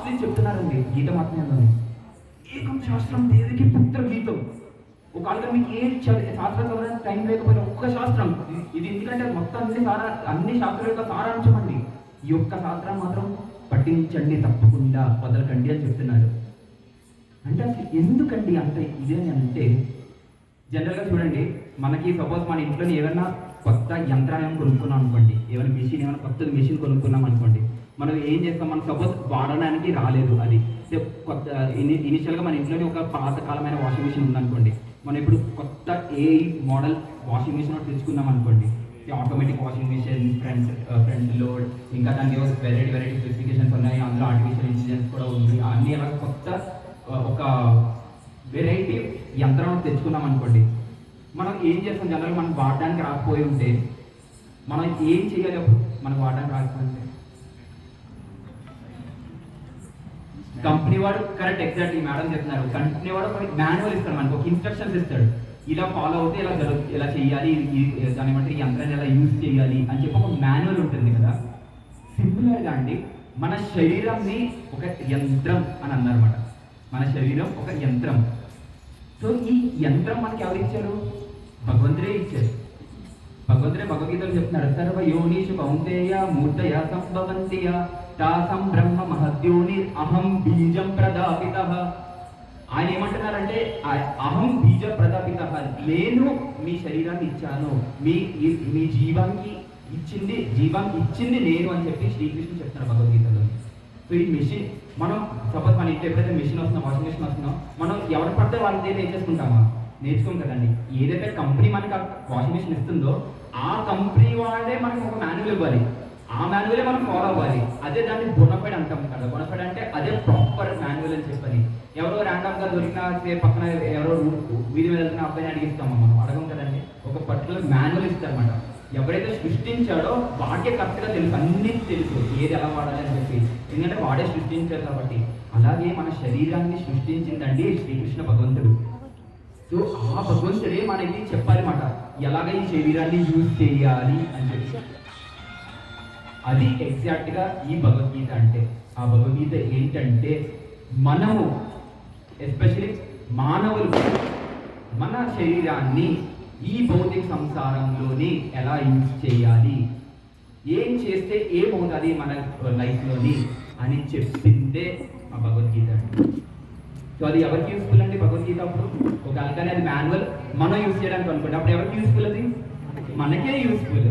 Lastly చెప్తున్నారండి గీత మహాత్మ్యంలోని, ఏకం శాస్త్రం దేవికి పుత్ర గీతం. ఒకవేళ మీకు ఏ శాస్త్రం చదవడానికి టైం లేకపోయినా ఒక్క శాస్త్రం ఇది, ఎందుకంటే మొత్తం అన్ని శాస్త్రాల యొక్క సారాంశం అండి. ఈ ఒక్క శాస్త్రం మాత్రం పఠించండి, తప్పకుండా వదలకండి అని చెప్తున్నారు. అంటే అసలు ఎందుకండి అంత ఇదే అని అంటే, జనరల్గా చూడండి, మనకి సపోజ్ మన ఇంట్లో ఏమైనా కొత్త యంత్రాయం కొనుక్కున్నాం అనుకోండి, ఏమైనా మెషిన్, ఏమైనా కొత్త మెషిన్ కొనుక్కున్నాం అనుకోండి, మనం ఏం చేస్తాం, మనం సపోజ్ వాడడానికి రాలేదు అది కొత్త ఇనిషియల్గా మన ఇంట్లోనే ఒక పాతకాలమైన వాషింగ్ మిషన్ ఉందనుకోండి, మనం ఇప్పుడు కొత్త ఏ మోడల్ వాషింగ్ మిషన్ ఒకటి తెచ్చుకున్నాం అనుకోండి, automatic washing machine, front load, ఇంకా దానికి వెరైటీ స్పెసిఫికేషన్స్ ఉన్నాయి, అందులో ఆర్టిఫిషియల్ ఇంటెలిజెన్స్ కూడా ఉంది, అన్ని అలా కొత్త ఒక వెరైటీ యంత్రం తెచ్చుకున్నాం అనుకోండి, మనం ఏం చేస్తాం, జనరల్గా మనం వాడడానికి రాకపోయి ఉంటే మనం ఏం చేయాలి? అప్పుడు మనకు వాడడానికి రాకపోతే కంపెనీ వాడు, కరెక్ట్, ఎగ్జాక్ట్లీ మేడం చెప్తున్నారు, కంపెనీ వాడు ఒక మాన్యువల్ ఇస్తాడు, మనకు ఒక ఇన్స్ట్రక్షన్స్ ఇస్తాడు, ఇలా ఫాలో అవుతే ఇలా చేయాలి, దాని బట్టి ఈ యంత్రాన్ని ఎలా యూజ్ చేయాలి అని చెప్పి ఒక మాన్యువల్ ఉంటుంది కదా. సింపుల్గా అండి, మన శరీరాన్ని ఒక యంత్రం అని అన్నారన్నమాట. మన శరీరం ఒక యంత్రం. సో ఈ యంత్రం మనకి ఎవరు ఇచ్చారు? భగవంతుడే ఇచ్చారు. భగవంతుడే భగవద్గీతలో చెప్తున్నాడు, సర్వ యోనీషు కౌంతేయ మూర్తయ సంభవంతియ తాసం బ్రహ్మ మహద్యోని అహం బీజం ప్రదాపిత. ఆయన ఏమంటున్నారంటే, అహం బీజ ప్రదాపిత, నేను మీ శరీరాన్ని ఇచ్చాను, మీ జీవానికి ఇచ్చింది నేను అని చెప్పి శ్రీకృష్ణుడు చెప్తున్నారు భగవద్గీతలో. సో ఈ మెషిన్, మనం సపోజ్ మన ఇంట్లో ఎప్పుడైతే మెషిన్ వస్తున్నాం, వాషింగ్ మెషిన్ వస్తున్నాం, మనం ఎవరు పడితే వాళ్ళ నేర్చేసుకుంటామా? నేర్చుకోం కదండి. ఏదైతే కంపెనీ మనకి ఆ వాషింగ్ మెషిన్ ఇస్తుందో ఆ కంపెనీ వాళ్ళే మనకి ఒక మాన్యువల్ ఇవ్వాలి, ఆ మాన్యువలే మనం ఫాలో అవ్వాలి. అదే దాన్ని బొనఫైడ్ అంటాం కదా. బొనఫైడ్ అంటే అదే ప్రాపర్ మాన్యువల్ అని చెప్పని. ఎవరో ర్యాండమ్గా దొరికిన పక్కన ఎవరో వీధి మీద వెళ్తున్న అబ్బాయిని అడిగిస్తామా? మనం అడగం కదండి. ఒక పర్టికులర్ మాన్యువల్ ఇస్తారన్నమాట. ఎవరైతే సృష్టించాడో వాడికే కరెక్ట్గా తెలుసు, అన్నీ తెలుసు ఏది ఎలా వాడాలి అని చెప్పి, ఎందుకంటే వాడే సృష్టించారు కాబట్టి. అలాగే మన శరీరాన్ని సృష్టించిందండి శ్రీకృష్ణ భగవంతుడు. సో ఆ భగవంతుడే మనకి చెప్పాలన్నమాట, ఎలాగ ఈ శరీరాన్ని యూజ్ చేయాలి అని చెప్పి. అది ఎగ్జాక్ట్గా ఈ భగవద్గీత అంటే. ఆ భగవద్గీత ఏంటంటే, మనము ఎస్పెషలీ మానవులు మన శరీరాన్ని ఈ భౌతిక సంసారంలోని ఎలా యూజ్ చేయాలి, ఏం చేస్తే ఏమవుతుంది మన లైఫ్లోని అని చెప్పిందే ఆ భగవద్గీత. సో అది ఎవరికి యూస్ఫుల్ అండి భగవద్గీత? అప్పుడు ఒక అలాగే అది మాన్యువల్ మనం యూజ్ చేయడానికి అనుకోండి, అప్పుడు ఎవరికి యూస్ఫుల్? అది మనకే యూస్ఫుల్.